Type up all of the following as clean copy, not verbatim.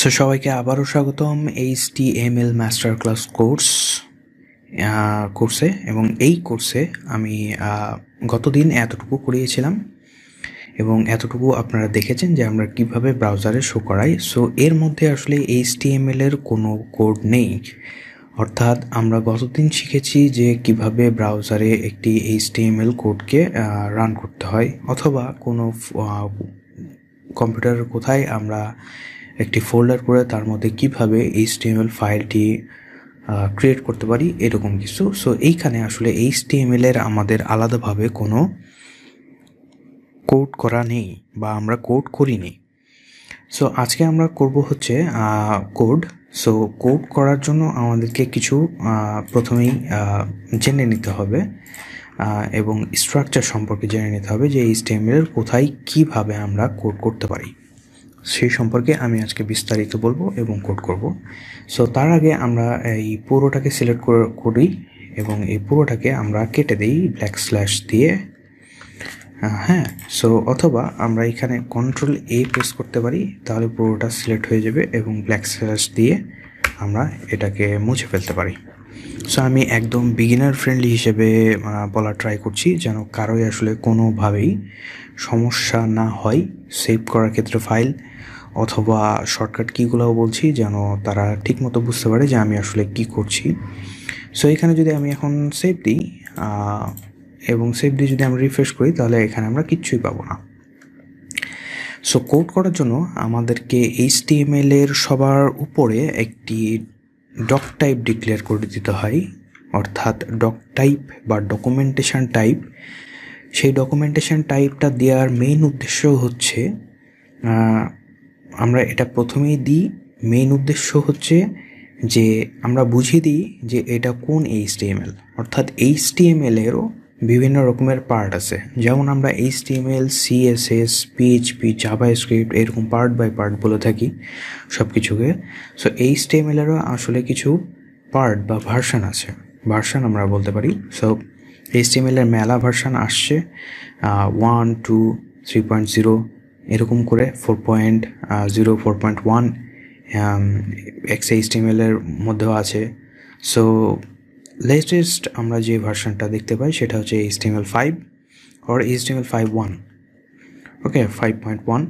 So সবাইকে আবারও স্বাগতম HTML মাস্টার ক্লাস কোর্সে। এবং এই কোর্সে আমি গতদিন এতটুকু করিয়েছিলাম এবং এতটুকু আপনারা দেখেছেন যে আমরা কিভাবে ব্রাউজারে শো করাই। সো এর মধ্যে আসলে HTML এর কোনো কোড নেই, অর্থাৎ আমরা গতদিন শিখেছি যে কিভাবে ব্রাউজারে একটি HTML কোডকে রান করতে হয়, অথবা কোনো কম্পিউটারের কোথায় আমরা একটি ফোল্ডার করে তার মধ্যে কিভাবে HTML ফাইলটি ক্রিয়েট করতে পারি, এরকম কিছু। সো এইখানে আসলে HTML এর আমাদের আলাদাভাবে কোনো কোড করা নেই বা আমরা কোড করিনি। সো আজকে আমরা করব হচ্ছে কোড। সো কোড করার জন্য আমাদেরকে কিছু প্রথমেই জেনে নিতে হবে এবং স্ট্রাকচার সম্পর্কে জেনে নিতে হবে যে HTML এর কোথায় কিভাবে আমরা কোড করতে পারি, সেই সম্পর্কে আমি আজকে বিস্তারিত বলবো এবং কোড করব। সো তার আগে আমরা এই পুরোটাকে সিলেক্ট করি এবং এই পুরোটাকে আমরা কেটে দিই ব্ল্যাক স্ল্যাশ দিয়ে। হ্যাঁ, সো অথবা আমরা এখানে Ctrl+A প্রেস করতে পারি, তাহলে পুরোটা সিলেক্ট হয়ে যাবে এবং ব্ল্যাক স্ল্যাশ দিয়ে আমরা এটাকে মুছে ফেলতে পারি। সো আমি একদম বিগিনার ফ্রেন্ডলি হিসেবে বলা ট্রাই করছি, যেন কারোই আসলে কোনোভাবেই সমস্যা না হয় সেভ করার ক্ষেত্রে ফাইল অথবা শর্টকাট কিগুলোও বলছি, যেন তারা ঠিকমতো বুঝতে পারে যে আমি আসলে কি করছি। সো এখানে যদি আমি এখন সেভ দিই এবং সেভ দিয়ে যদি আমরা রিফ্রেশ করি, তাহলে এখানে আমরা কিচ্ছুই পাবো না। সো কোড করার জন্য আমাদেরকে HTML এর সবার উপরে একটি ডক টাইপ ডিক্লেয়ার করে দিতে হয়, অর্থাৎ ডক টাইপ বা ডকুমেন্টেশন টাইপ। সেই ডকুমেন্টেশন টাইপটা দেওয়ার মেইন উদ্দেশ্য হচ্ছে, আমরা এটা প্রথমেই দিই, মেইন উদ্দেশ্য হচ্ছে যে আমরা বুঝিয়ে দিই যে এটা কোন HTML। অর্থাৎ HTML এরও বিভিন্ন রকমের পার্ট আছে, যেমন আমরা HTML, CSS, PHP, JavaScript এরকম পার্ট বাই পার্ট বলে থাকি সব কিছুকে। সো HTML এরও আসলে কিছু পার্ট বা ভার্সান আছে, ভার্সান আমরা বলতে পারি। সো HTML এর মেলা ভার্সান আসছে, 1, 2, 3.0 এরকম করে 4.0, 4.1 XHTML এর মধ্যেও আছে। সো লেটেস্ট আমরা যে ভার্সানটা দেখতে পাই সেটা হচ্ছে HTML5 or HTML5.1। Okay, 5.1।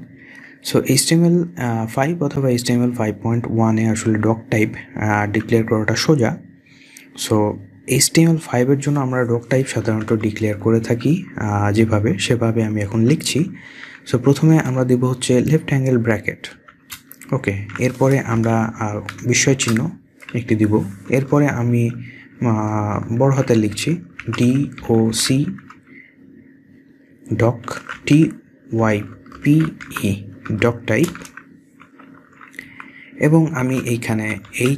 So HTML5 অথবা HTML5.1 এ আসলে ডক টাইপ ডিক্লেয়ার করাটা সোজা। সো HTML5 এর জন্য আমরা ডক টাইপ সাধারণত ডিক্লেয়ার করে থাকি যেভাবে, সেভাবে আমি এখন লিখছি। সো প্রথমে আমরা দেব হচ্ছে লেফট অ্যাঙ্গেল ব্র্যাকেট। ওকে, এরপরে আমরা বিস্ময় চিহ্ন একটি দিব। এরপরে আমি বড় হাতে লিখছি DOC doc TYPE doc type, এবং আমি এইখানে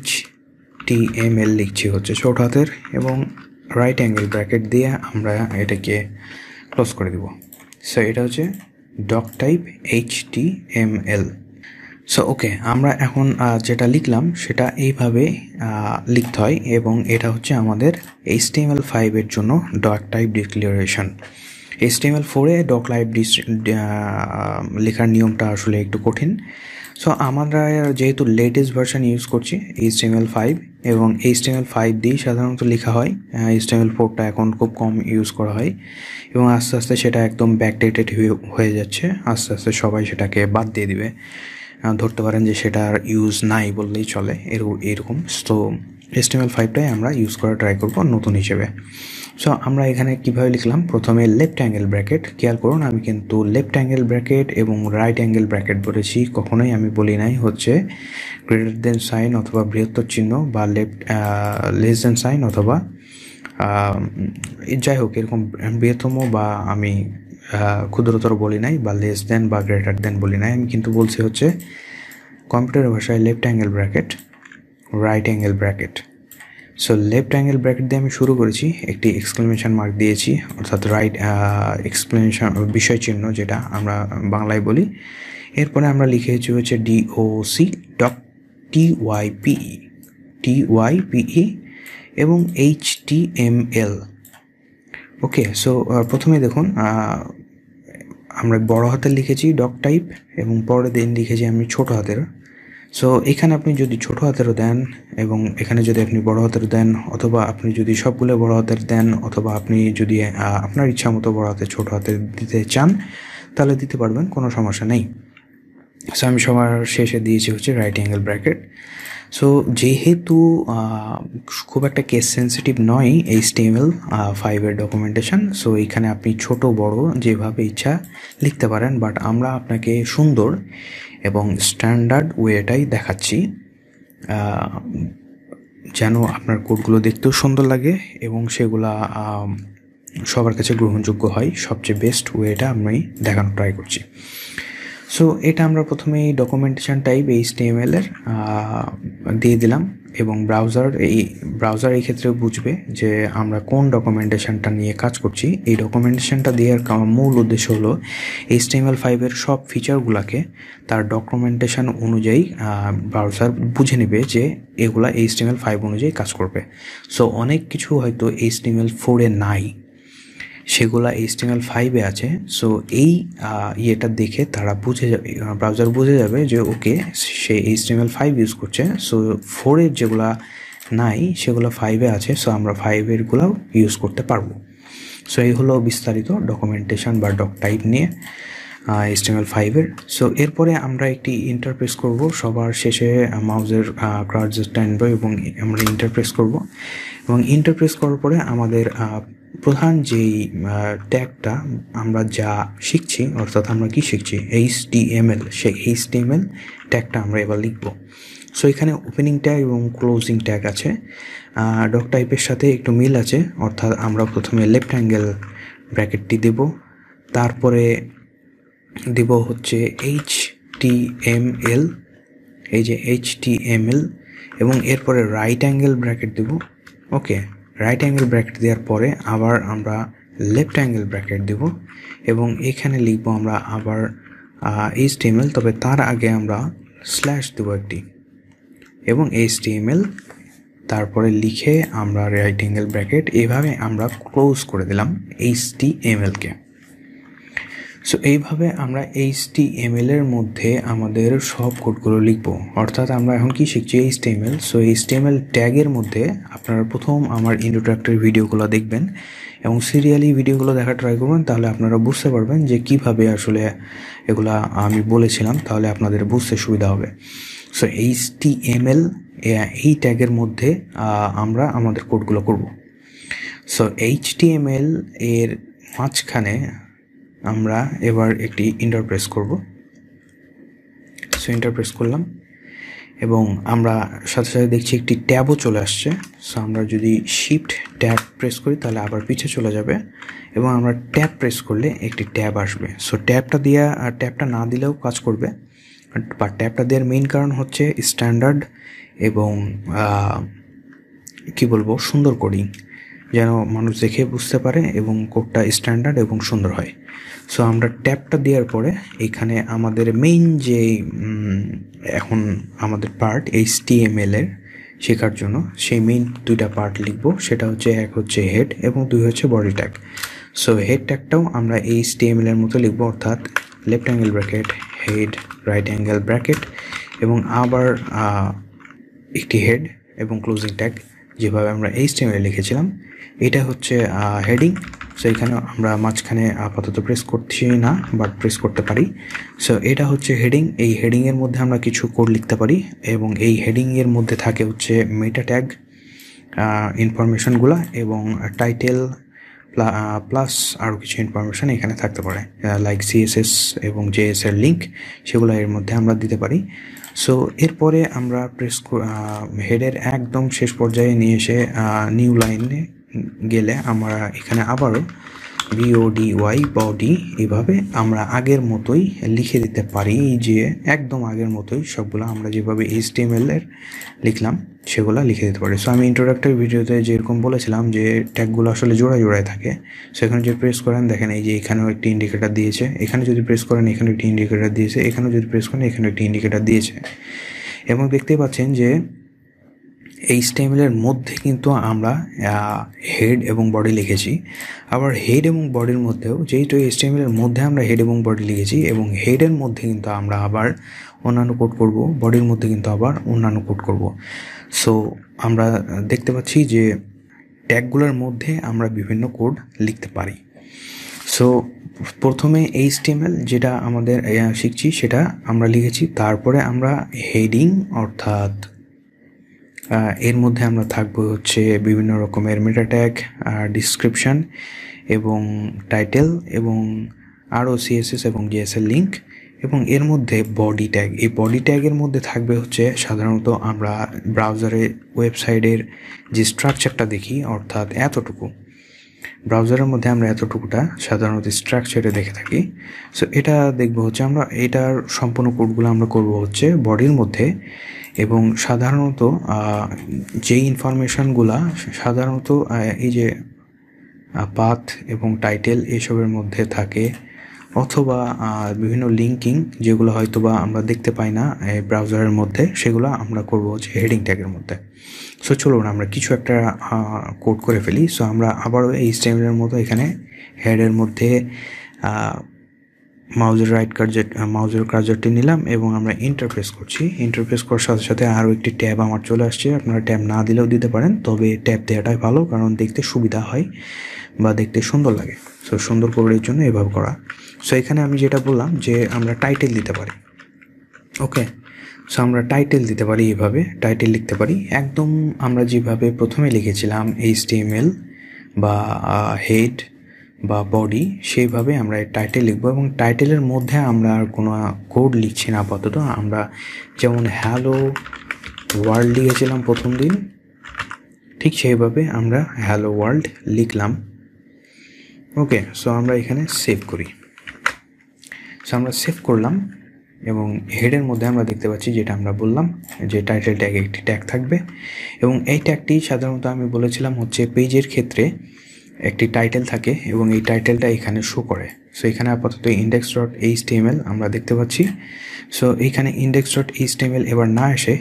HTML লিখছি হচ্ছে ছোট হাতের, এবং রাইট অ্যাঙ্গেল ব্র্যাকেট দিয়ে আমরা এটাকে ক্লোজ করে দিব। সো এটা হচ্ছে doc type HTML। So okay, আমরা এখন যেটা লিখলাম সেটা এইভাবে লিখতে হয়, এবং এটা হচ্ছে আমাদের HTML5 এর জন্য ডক টাইপ ডিক্লারেশন। HTML4 এ ডক টাইপ লেখার নিয়মটা আসলে একটু কঠিন। সো আমরা যেহেতু লেটেস্ট ভার্সন ইউজ করছি HTML5, এবং HTML5 দিয়েই সাধারণত লেখা হয়, HTML4টা এখন খুব কম ইউজ করা হয়, এবং আস্তে আস্তে সেটা একদম ব্যাকডেটেড হয়ে যাচ্ছে। আস্তে আস্তে সবাই সেটাকে বাদ দিয়ে দিবে, ধরতে পারেন যে সেটা আর ইউজ নাই বললেই চলে, এরকম। তো HTML5টাই আমরা ইউজ করা ট্রাই করবো নতুন হিসেবে। সো আমরা এখানে কিভাবে লিখলাম, প্রথমে লেফট অ্যাঙ্গেল ব্র্যাকেট। খেয়াল করুন, আমি কিন্তু লেফট অ্যাঙ্গেল ব্র্যাকেট এবং রাইট অ্যাঙ্গেল ব্র্যাকেট বলেছি, কখনোই আমি বলি নাই হচ্ছে গ্রেটার দেন সাইন অথবা বৃহত্তর চিহ্ন, বা লেস দেন সাইন অথবা যাই হোক এরকম বৃহত্তম, বা আমি ক্ষুদ্রতর বলি নাই, বা লেস দেন বা গ্রেটার দেন বলি নাই। আমি কিন্তু বলছি হচ্ছে কম্পিউটার ভাষায় left angle bracket, right angle bracket. So left angle bracket দিয়ে আমি শুরু করেছি, একটি এক্সক্লেমেশন মার্ক দিয়েছি, অর্থাৎ রাইট এক্সপ্লেনেশন বিষয় চিহ্ন যেটা আমরা বাংলায় বলি। এরপরে আমরা লিখেছি হচ্ছে DOC ডট TYPE এবং HTML। ওকে, সো প্রথমে দেখুন আমরা বড় হাতের লিখেছি ডক টাইপ, এবং পরের দিন লিখেছি আমি ছোট হাতের। সো এখানে আপনি যদি ছোট হাতেরও দেন এবং এখানে যদি আপনি বড় হাতের দেন, অথবা আপনি যদি সবগুলো বড় হাতের দেন, অথবা আপনি যদি আপনার ইচ্ছা মতো বড় হাতে ছোট হাতে দিতে চান তাহলে দিতে পারবেন, কোনো সমস্যা নেই। সো আমি সবার শেষে দিয়েছি হচ্ছে রাইট অ্যাঙ্গেল ব্র্যাকেট। সো যেহেতু খুব একটা কেস সেন্সিটিভ নয় HTML5 ডকুমেন্টেশন, সো এইখানে আপনি ছোট বড় যেভাবে ইচ্ছা লিখতে পারেন, বাট আমরা আপনাকে সুন্দর এবং স্ট্যান্ডার্ড ওয়েটাই দেখাচ্ছি যেন আপনার কোডগুলো দেখতেও সুন্দর লাগে এবং সেগুলা সবার কাছে গ্রহণযোগ্য হয়। সবচেয়ে বেস্ট ওয়েটা আমি দেখানোর ট্রাই করছি। সো এটা আমরা প্রথমেই ডকুমেন্টেশন টাইপ HTML দিয়ে দিলাম এবং ব্রাউজার এই ক্ষেত্রে বুঝবে যে আমরা কোন ডকুমেন্টেশনটা নিয়ে কাজ করছি। এই ডকুমেন্টেশনটা দেওয়ার মূল উদ্দেশ্য হলো HTML5 সব ফিচারগুলোকে তার ডকুমেন্টেশন অনুযায়ী ব্রাউজার বুঝে নেবে যে এগুলা HTML5 অনুযায়ী কাজ করবে। সো অনেক কিছু হয়তো HTML4 নাই, সেগুলা HTML5 আছে। সো এই ইয়েটা দেখে তারা বুঝে যাবে, ব্রাউজার বুঝে যাবে যে ওকে সে HTML5 ইউজ করছে। সো 4 যেগুলা নাই সেগুলো 5 আছে, সো আমরা 5 গুলাও ইউজ করতে পারবো। সো এই হলো বিস্তারিত ডকুমেন্টেশন বা ডক টাইপ নিয়ে HTML5 সো এরপরে আমরা একটি ইন্টারপ্রেস করব। সবার শেষে মাউসের কার্সার টানব এবং আমরা ইন্টারপ্রেস করব, এবং ইন্টারপ্রেস করার পরে আমাদের প্রধান যেই ট্যাগটা আমরা যা শিখছি, অর্থাৎ আমরা কি শিখছি HTML, সেই HTML ট্যাগটা আমরা এবার লিখব। সো এখানে ওপেনিং ট্যাগ এবং ক্লোজিং ট্যাগ আছে, ডক টাইপের সাথে একটু মিল আছে, অর্থাৎ আমরা প্রথমে লেফট অ্যাঙ্গেল ব্র্যাকেটটি দেব, তারপরে দেব হচ্ছে HTML, এই যে HTML, এবং এরপরে রাইট অ্যাঙ্গেল ব্র্যাকেট দেব। ওকে, রাইট অ্যাঙ্গেল ব্র্যাকেট দেওয়ার পরে আবার আমরা লেফট অ্যাঙ্গেল ব্র্যাকেট দেব এবং এখানে লিখব আমরা আবার HTML, তবে তার আগে আমরা স্ল্যাশ দেব একটি, এবং HTML তারপরে লিখে আমরা রাইট অ্যাঙ্গেল ব্র্যাকেট, এভাবে আমরা ক্লোজ করে দিলাম HTML-কে। সো এইভাবে আমরা HTML এর মধ্যে আমাদের সব কোডগুলো লিখব, অর্থাৎ আমরা এখন কি শিখছি HTML। সো HTML ট্যাগের মধ্যে আপনারা প্রথম আমার ইন্ট্রোডাক্টরি ভিডিওগুলো দেখবেন এবং সিরিয়ালি ভিডিওগুলো দেখা ট্রাই করবেন, তাহলে আপনারা বুঝতে পারবেন যে কিভাবে আসলে এগুলা আমি বলেছিলাম, তাহলে আপনাদের বুঝতে সুবিধা হবে। সো HTML এই ট্যাগের মধ্যে আমরা আমাদের কোডগুলো করব। সো HTML এর মাঝখানে আমরা এবার একটি ইন্টারপ্রেস করব। সো ইন্টারপ্রেস করলাম এবং আমরা সাথে সাথে দেখছি একটি ট্যাবও চলে আসছে। সো আমরা যদি শিফট ট্যাব প্রেস করি তাহলে আবার পিছে চলে যাবে, এবং আমরা ট্যাব প্রেস করলে একটি ট্যাব আসবে। সো ট্যাবটা না দিলেও কাজ করবে, বা ট্যাবটা দেওয়ার মেইন কারণ হচ্ছে স্ট্যান্ডার্ড এবং কি বলবো, সুন্দর কোডিং, যেন মানুষ দেখে বুঝতে পারে এবং কোডটা স্ট্যান্ডার্ড এবং সুন্দর হয়। সো আমরা ট্যাবটা দেওয়ার পরে এখানে আমাদের মেইন যে এখন আমাদের পার্ট HTML এর শেখার জন্য সেই মেইন দুইটা পার্ট লিখব, সেটা হচ্ছে এক হচ্ছে হেড এবং দুই হচ্ছে বডি ট্যাগ। সো হেড ট্যাগটাও আমরা HTML এর মতো লিখব, অর্থাৎ left angle bracket head right angle bracket এবং আবার একটি হেড এবং ক্লোজিং ট্যাগ, যেভাবে আমরা HTML লিখেছিলাম। এটা হচ্ছে হেডিং। সো এখানে আমরা মাঝখানে আপাতত প্রেস করছি না, বাট প্রেস করতে পারি। সো এটা হচ্ছে হেডিং। এই হেডিংয়ের মধ্যে আমরা কিছু কোড লিখতে পারি এবং এই হেডিংয়ের মধ্যে থাকে হচ্ছে মেটা ট্যাগ ইনফরমেশনগুলো এবং টাইটেল প্লাস আরও কিছু ইনফরমেশান এখানে থাকতে পারে, লাইক CSS এবং JS এর লিঙ্ক, সেগুলো এর মধ্যে আমরা দিতে পারি। সো এরপরে আমরা হেডের একদম শেষ পর্যায়ে নিয়ে এসে নিউ লাইনে গেলে আমরা এখানে আবারও body এভাবে আমরা আগের মতোই লিখে দিতে পারি, যে একদম আগের মতোই সবগুলো আমরা যেভাবে HTML এর লিখলাম সেগুলো লিখে দিতে পারি। সো আমি ইন্ট্রোডাক্টরি ভিডিওতে যেরকম বলেছিলাম যে ট্যাগগুলো আসলে জোড়ায় থাকে। সো এখানে যদি প্রেস করেন দেখেন এই যে এখানেও একটি ইন্ডিকেটার দিয়েছে, এখানে যদি প্রেস করেন এখানে একটি ইন্ডিকেটার দিয়েছে, এখানেও যদি প্রেস করেন এখানে একটি ইন্ডিকেটার দিয়েছে, এবং দেখতে পাচ্ছেন যে HTML এর মধ্যে কিন্তু আমরা হেড এবং বডি লিখেছি। আবার হেড এবং বডির মধ্যেও যেহেতু HTML এর মধ্যে আমরা হেড এবং বডি লিখেছি এবং হেডের মধ্যে কিন্তু আমরা আবার অন্যান্য কোড করব, বডির মধ্যে কিন্তু আবার অন্যান্য কোড করব। সো আমরা দেখতে পাচ্ছি যে ট্যাগগুলোর মধ্যে আমরা বিভিন্ন কোড লিখতে পারি। সো প্রথমে HTML যেটা আমাদের শিখছি সেটা আমরা লিখেছি, তারপরে আমরা হেডিং অর্থাৎ এর মধ্যে আমরা থাকবো হচ্ছে বিভিন্ন রকমের মেটা ট্যাগ, ডিসক্রিপশান এবং টাইটেল এবং আরও CSS এবং JS লিঙ্ক, এবং এর মধ্যে বডি ট্যাগ। এই বডি ট্যাগের মধ্যে থাকবে হচ্ছে সাধারণত আমরা ব্রাউজারে ওয়েবসাইটের যে স্ট্রাকচারটা দেখি অর্থাৎ এতটুকু, ব্রাউজারের মধ্যে আমরা এতটুকুটা সাধারণত স্ট্রাকচারে দেখে থাকি। সো এটা দেখবো হচ্ছে আমরা এটার সম্পূর্ণ কোডগুলো আমরা করব হচ্ছে বডির মধ্যে, এবং সাধারণত যেই ইনফরমেশানগুলা সাধারণত এই যে পাথ এবং টাইটেল এসবের মধ্যে থাকে, অথবা বিভিন্ন লিঙ্কিং যেগুলো হয়তো বা আমরা দেখতে পাই না এই ব্রাউজারের মধ্যে, সেগুলো আমরা করব হচ্ছে হেডিং ট্যাগের মধ্যে। সো চলুন আমরা কিছু একটা কোড করে ফেলি। সো আমরা আবারও HTML এর মতো এখানে হেডের মধ্যে মাউজের কার্সারটি নিলাম এবং আমরা ইন্টারফেস করছি। ইন্টারফেস করার সাথে সাথে আরও একটি ট্যাব আমার চলে আসছে। আপনারা ট্যাব না দিলেও দিতে পারেন, তবে ট্যাব দেওয়াটাই ভালো, কারণ দেখতে সুবিধা হয় বা দেখতে সুন্দর লাগে। সো সুন্দর করার জন্য এভাবে করা। সো এখানে আমি যেটা বললাম যে আমরা টাইটেল দিতে পারি। ওকে, সো আমরা টাইটেল দিতে পারি, এভাবে টাইটেল লিখতে পারি একদম আমরা যেভাবে প্রথমে লিখেছিলাম HTML বা হেড বা বডি, সেইভাবে আমরা টাইটেল লিখবো। এবং টাইটেলের মধ্যে আমরা আর কোনো কোড লিখছি না আপাতত। আমরা যেমন হ্যালো ওয়ার্ল্ড লিখেছিলাম প্রথম দিন, ঠিক সেইভাবে আমরা হ্যালো ওয়ার্ল্ড লিখলাম। ওকে, সো আমরা এখানে সেভ করি। সো আমরা সেভ করলাম এবং হেডের মধ্যে আমরা দেখতে পাচ্ছি যেটা আমরা বললাম যে টাইটেল ট্যাগে একটি ট্যাগ থাকবে, এবং এই ট্যাগটি সাধারণত আমি বলেছিলাম হচ্ছে পেজের ক্ষেত্রে একটি টাইটেল থাকে এবং এই টাইটেলটা এখানে শো করে। সো এখানে আপাতত index.html আমরা দেখতে পাচ্ছি। সো এইখানে index.html এবার না আসে,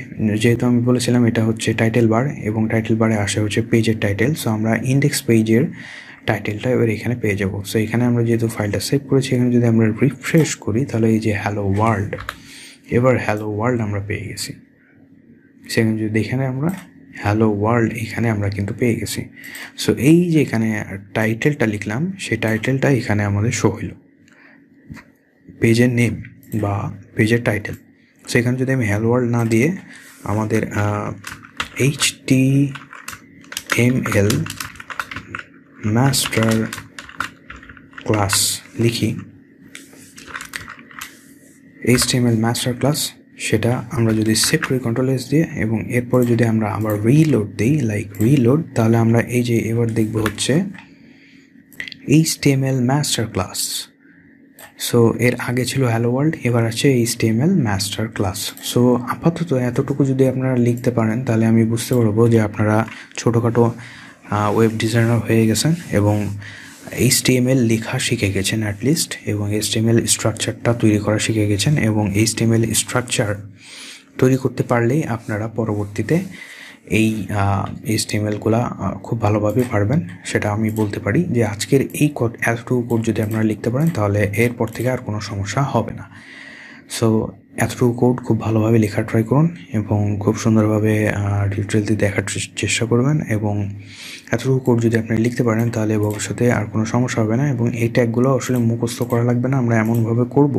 যেহেতু আমি বলেছিলাম এটা হচ্ছে টাইটেল বার এবং টাইটেল বারে আসে হচ্ছে পেজের টাইটেল। সো আমরা ইন্ডেক্স পেজের টাইটেলটা এবার এখানে পেয়ে যাব। সো এখানে আমরা যেহেতু ফাইলটা সেভ করেছি, এখানে যদি আমরা রিফ্রেশ করি তাহলে এই যে হ্যালো ওয়ার্ল্ড, এবার হ্যালো ওয়ার্ল্ড আমরা পেয়ে গেছি। সেখানে যদি এখানে আমরা হ্যালো ওয়ার্ল্ড এখানে আমরা কিন্তু পেয়ে গেছি। সো এই যে এখানে টাইটেলটা লিখলাম সেই টাইটেলটা এখানে আমাদের শো হইল, পেজের নেম বা পেজের টাইটেল। সো এখানে যদি আমি হ্যালো ওয়ার্ল্ড না দিয়ে আমাদের HTML মাস্টার ক্লাস লিখি, HTML মাস্টার ক্লাস, সেটা আমরা যদি সেভ করি Ctrl+S দিয়ে এবং এরপরে যদি আমরা আবার রিলোড দিই, লাইক রিলোড, তাহলে আমরা এই যে এবার দেখব হচ্ছে HTML মাস্টার ক্লাস। সো এর আগে ছিল হ্যালো ওয়ার্ল্ড, এবার আছে HTML মাস্টার ক্লাস। সো আপাতত এতটুকু যদি আপনারা লিখতে পারেন তাহলে আমি বুঝতে পারবো যে আপনারা ছোটোখাটো ওয়েব ডিজাইনার হয়ে গেছেন এবং HTML লেখা শিখে গেছেন অ্যাটলিস্ট, এবং HTML স্ট্রাকচারটা তৈরি করা শিখে গেছেন, এবং HTML স্ট্রাকচার তৈরি করতে পারলেই আপনারা পরবর্তীতে এই HTMLগুলা খুব ভালোভাবে পারবেন। সেটা আমি বলতে পারি যে আজকের এই এতটুকু কোড যদি আপনারা লিখতে পারেন তাহলে এরপর থেকে আর কোনো সমস্যা হবে না। সো এতটুকু কোড খুব ভালোভাবে লেখার ট্রাই করুন এবং খুব সুন্দরভাবে টিউটোরিয়ালটি দেখার চেষ্টা করবেন, এবং এতটুকু কোড যদি আপনি লিখতে পারেন তাহলে ভবিষ্যতে আর কোনো সমস্যা হবে না। এবং এই ট্যাগগুলো আসলে মুখস্থ করা লাগবে না, আমরা এমনভাবে করব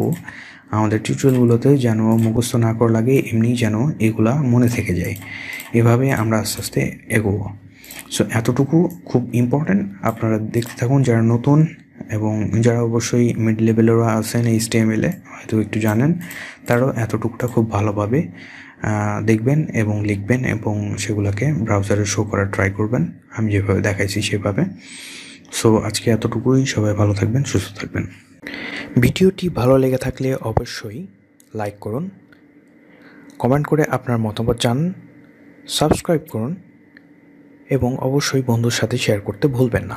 আমাদের টিউটোরিয়ালগুলোতে যেন মুখস্থ না করা লাগে, এমনি যেন এগুলা মনে থেকে যায়। এভাবে আমরা আস্তে আস্তে এগোবো। সো এতটুকু খুব ইম্পর্ট্যান্ট, আপনারা দেখতে থাকুন যারা নতুন, এবং যারা অবশ্যই মিড লেভেলেরও আছেন HTML-এ হয়তো একটু জানেন, তারাও এতটুকুটা খুব ভালোভাবে দেখবেন এবং লিখবেন এবং সেগুলোকে ব্রাউজারে শো করার ট্রাই করবেন আমি যেভাবে দেখাইছি সেভাবে। সো আজকে এতটুকুই, সবাই ভালো থাকবেন, সুস্থ থাকবেন। ভিডিওটি ভালো লেগে থাকলে অবশ্যই লাইক করুন, কমেন্ট করে আপনার মতামত জানান, সাবস্ক্রাইব করুন এবং অবশ্যই বন্ধুর সাথে শেয়ার করতে ভুলবেন না।